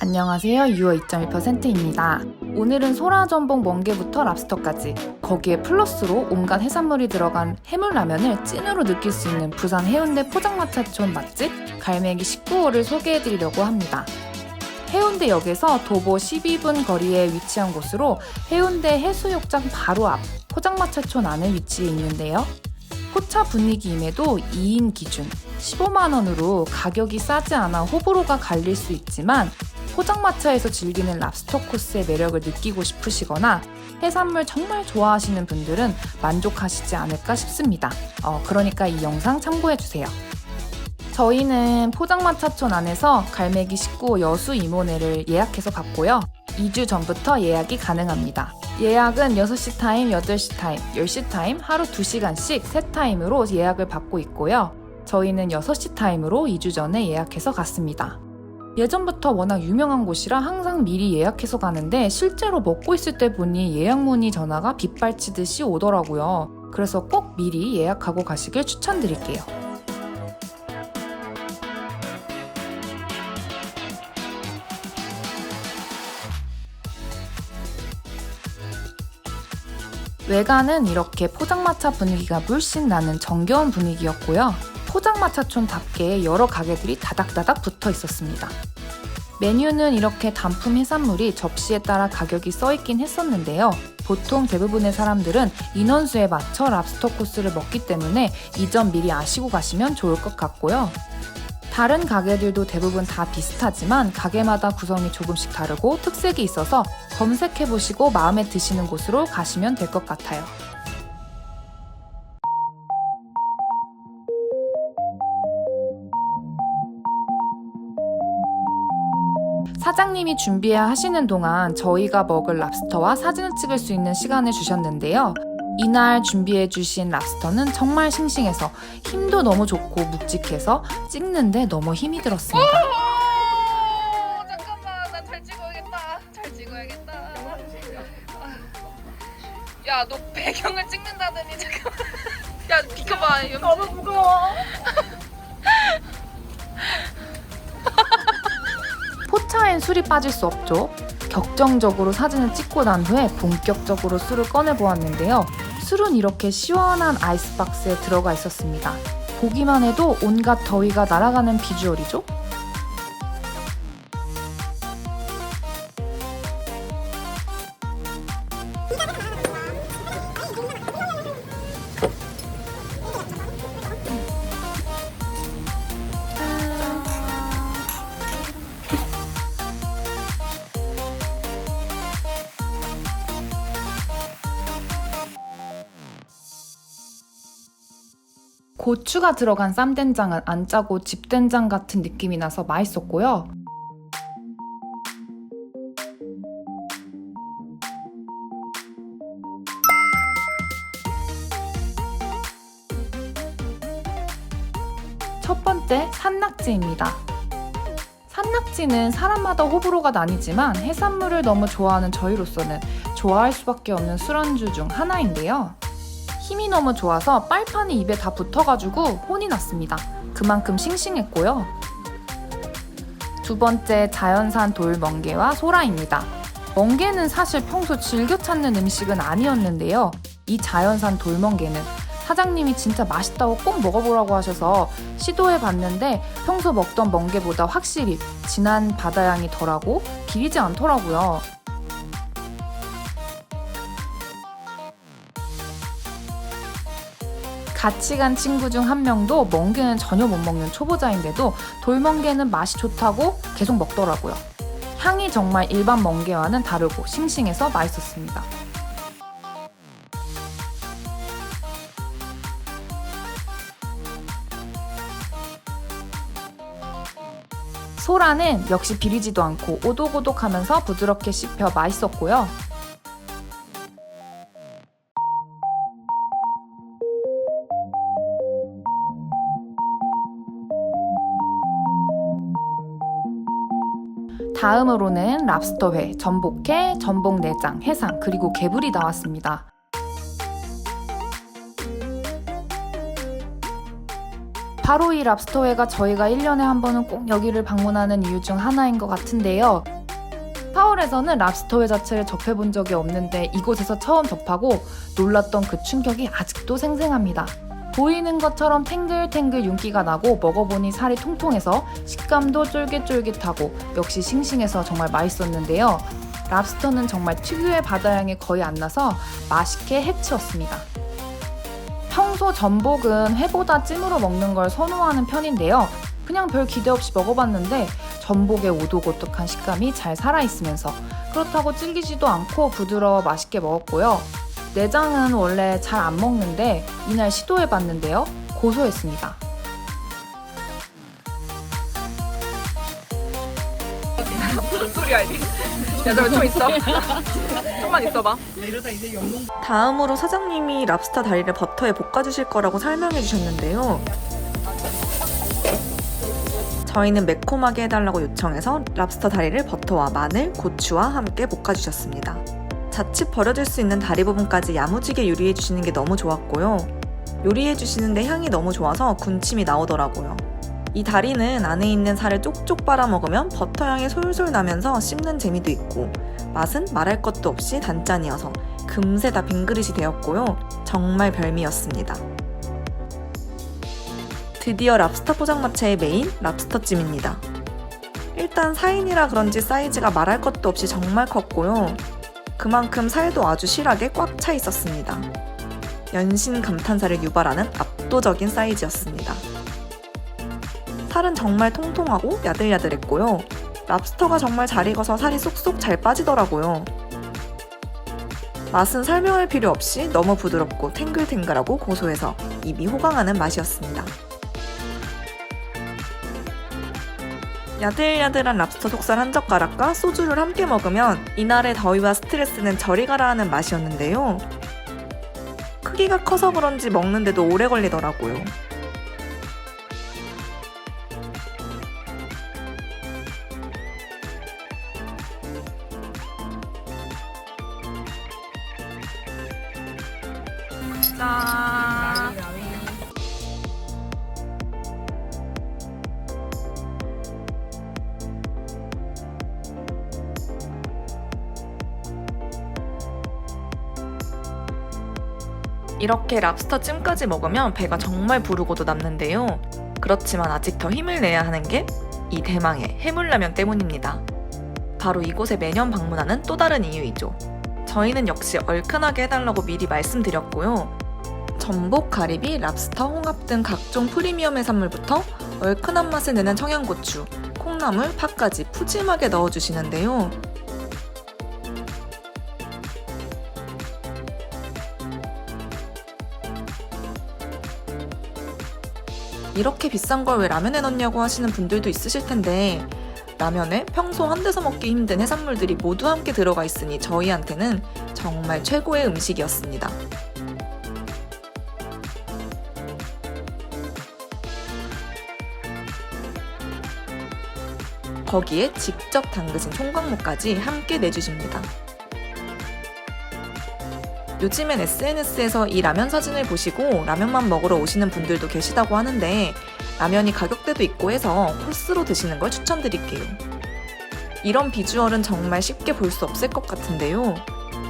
안녕하세요. 유어 2.1%입니다. 오늘은 소라, 전복, 멍게부터 랍스터까지 거기에 플러스로 온갖 해산물이 들어간 해물라면을 찐으로 느낄 수 있는 부산 해운대 포장마차촌 맛집 갈매기 19호를 소개해드리려고 합니다. 해운대역에서 도보 12분 거리에 위치한 곳으로 해운대 해수욕장 바로 앞 포장마차촌 안에 위치해 있는데요. 포차 분위기임에도 2인 기준 15만원으로 가격이 싸지 않아 호불호가 갈릴 수 있지만 포장마차에서 즐기는 랍스터 코스의 매력을 느끼고 싶으시거나 해산물 정말 좋아하시는 분들은 만족하시지 않을까 싶습니다. 그러니까 이 영상 참고해주세요. 저희는 포장마차촌 안에서 갈매기 19호 여수 이모네를 예약해서 갔고요. 2주 전부터 예약이 가능합니다. 예약은 6시 타임, 8시 타임, 10시 타임 하루 2시간씩 3타임으로 예약을 받고 있고요. 저희는 6시 타임으로 2주 전에 예약해서 갔습니다. 예전부터 워낙 유명한 곳이라 항상 미리 예약해서 가는데 실제로 먹고 있을 때 보니 예약 문의 전화가 빗발치듯이 오더라고요. 그래서 꼭 미리 예약하고 가시길 추천드릴게요. 외관은 이렇게 포장마차 분위기가 물씬 나는 정겨운 분위기였고요. 포장마차촌답게 여러 가게들이 다닥다닥 붙어 있었습니다. 메뉴는 이렇게 단품 해산물이 접시에 따라 가격이 써있긴 했었는데요. 보통 대부분의 사람들은 인원수에 맞춰 랍스터 코스를 먹기 때문에 이 점 미리 아시고 가시면 좋을 것 같고요. 다른 가게들도 대부분 다 비슷하지만 가게마다 구성이 조금씩 다르고 특색이 있어서 검색해보시고 마음에 드시는 곳으로 가시면 될 것 같아요. 사장님이 준비하시는 동안 저희가 먹을 랍스터와 사진을 찍을 수 있는 시간을 주셨는데요. 이날 준비해주신 랍스터는 정말 싱싱해서 힘도 너무 좋고 묵직해서 찍는데 너무 힘이 들었습니다. 잠깐만, 나 잘 찍어야겠다. 잘 찍어야겠다. 야, 너 배경을 찍는다더니 잠깐만. 야, 비켜봐. 너무 무거워. 포차엔 술이 빠질 수 없죠. 격정적으로 사진을 찍고 난 후에 본격적으로 술을 꺼내 보았는데요. 술은 이렇게 시원한 아이스박스에 들어가 있었습니다. 보기만 해도 온갖 더위가 날아가는 비주얼이죠. 고추가 들어간 쌈된장은 안 짜고 집된장 같은 느낌이 나서 맛있었고요. 첫 번째, 산낙지입니다. 산낙지는 사람마다 호불호가 나뉘지만 해산물을 너무 좋아하는 저희로서는 좋아할 수밖에 없는 술안주 중 하나인데요. 힘이 너무 좋아서 빨판이 입에 다 붙어가지고 혼이 났습니다. 그만큼 싱싱했고요. 두 번째, 자연산 돌멍게와 소라입니다. 멍게는 사실 평소 즐겨 찾는 음식은 아니었는데요. 이 자연산 돌멍게는 사장님이 진짜 맛있다고 꼭 먹어보라고 하셔서 시도해봤는데 평소 먹던 멍게보다 확실히 진한 바다향이 덜하고 비리지 않더라고요. 같이 간 친구 중 한 명도 멍게는 전혀 못 먹는 초보자인데도 돌멍게는 맛이 좋다고 계속 먹더라고요. 향이 정말 일반 멍게와는 다르고 싱싱해서 맛있었습니다. 소라는 역시 비리지도 않고 오독오독하면서 부드럽게 씹혀 맛있었고요. 다음으로는 랍스터회, 전복회, 전복내장, 해상, 그리고 개불이 나왔습니다. 바로 이 랍스터회가 저희가 1년에 한 번은 꼭 여기를 방문하는 이유 중 하나인 것 같은데요. 서울에서는 랍스터회 자체를 접해본 적이 없는데 이곳에서 처음 접하고 놀랐던 그 충격이 아직도 생생합니다. 보이는 것처럼 탱글탱글 윤기가 나고 먹어보니 살이 통통해서 식감도 쫄깃쫄깃하고 역시 싱싱해서 정말 맛있었는데요. 랍스터는 정말 특유의 바다향이 거의 안 나서 맛있게 해치웠습니다. 평소 전복은 회보다 찜으로 먹는 걸 선호하는 편인데요. 그냥 별 기대 없이 먹어봤는데 전복의 오독오독한 식감이 잘 살아있으면서 그렇다고 질기지도 않고 부드러워 맛있게 먹었고요. 내장은 원래 잘 안 먹는데 이날 시도해봤는데요. 고소했습니다. 무슨 소리야 이게? 야, 저 좀 있어. 좀만 있어봐. 다음으로 사장님이 랍스터 다리를 버터에 볶아주실 거라고 설명해 주셨는데요. 저희는 매콤하게 해달라고 요청해서 랍스터 다리를 버터와 마늘, 고추와 함께 볶아주셨습니다. 자칫 버려질 수 있는 다리 부분까지 야무지게 요리해 주시는 게 너무 좋았고요. 요리해 주시는데 향이 너무 좋아서 군침이 나오더라고요. 이 다리는 안에 있는 살을 쪽쪽 빨아 먹으면 버터 향이 솔솔 나면서 씹는 재미도 있고 맛은 말할 것도 없이 단짠이어서 금세 다 빈 그릇이 되었고요. 정말 별미였습니다. 드디어 랍스터 포장마차의 메인 랍스터찜입니다. 일단 4인이라 그런지 사이즈가 말할 것도 없이 정말 컸고요. 그만큼 살도 아주 실하게 꽉 차 있었습니다. 연신 감탄사를 유발하는 압도적인 사이즈였습니다. 살은 정말 통통하고 야들야들했고요. 랍스터가 정말 잘 익어서 살이 쏙쏙 잘 빠지더라고요. 맛은 설명할 필요 없이 너무 부드럽고 탱글탱글하고 고소해서 입이 호강하는 맛이었습니다. 야들야들한 랍스터 속살 한 젓가락과 소주를 함께 먹으면 이날의 더위와 스트레스는 저리 가라 하는 맛이었는데요. 크기가 커서 그런지 먹는데도 오래 걸리더라고요. 짠. 이렇게 랍스터 찜까지 먹으면 배가 정말 부르고도 남는데요. 그렇지만 아직 더 힘을 내야 하는 게 이 대망의 해물라면 때문입니다. 바로 이곳에 매년 방문하는 또 다른 이유이죠. 저희는 역시 얼큰하게 해달라고 미리 말씀드렸고요. 전복, 가리비, 랍스터, 홍합 등 각종 프리미엄 해산물부터 얼큰한 맛을 내는 청양고추, 콩나물, 파까지 푸짐하게 넣어주시는데요. 이렇게 비싼 걸 왜 라면에 넣냐고 하시는 분들도 있으실 텐데 라면에 평소 한 데서 먹기 힘든 해산물들이 모두 함께 들어가 있으니 저희한테는 정말 최고의 음식이었습니다. 거기에 직접 담그신 총각무까지 함께 내주십니다. 요즘엔 SNS에서 이 라면 사진을 보시고 라면만 먹으러 오시는 분들도 계시다고 하는데 라면이 가격대도 있고 해서 코스로 드시는 걸 추천드릴게요. 이런 비주얼은 정말 쉽게 볼 수 없을 것 같은데요.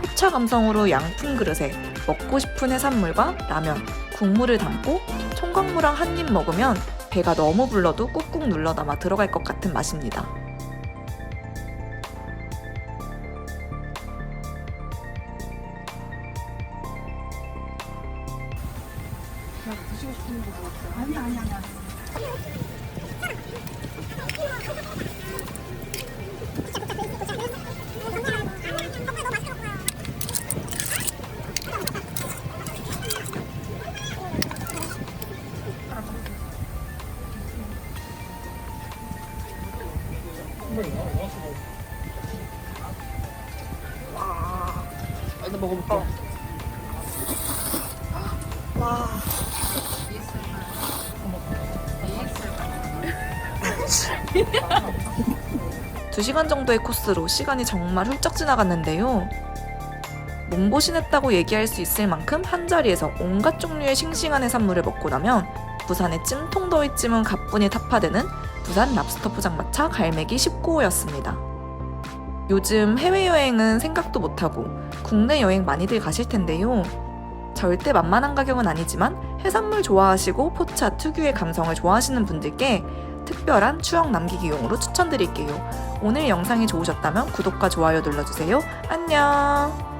포차 감성으로 양푼 그릇에 먹고 싶은 해산물과 라면, 국물을 담고 총각무랑 한 입 먹으면 배가 너무 불러도 꾹꾹 눌러 담아 들어갈 것 같은 맛입니다. 일단 먹어볼게. 와. 2시간 정도의 코스로 시간이 정말 훌쩍 지나갔는데요. 몸보신했다고 얘기할 수 있을 만큼 한 자리에서 온갖 종류의 싱싱한 해산물을 먹고 나면 부산의 찜통더위찜은 가뿐히 타파되는 부산 랍스터 포장마차 갈매기 19호였습니다. 요즘 해외여행은 생각도 못하고 국내 여행 많이들 가실 텐데요. 절대 만만한 가격은 아니지만 해산물 좋아하시고 포차 특유의 감성을 좋아하시는 분들께 특별한 추억 남기기용으로 추천드릴게요. 오늘 영상이 좋으셨다면 구독과 좋아요 눌러주세요. 안녕!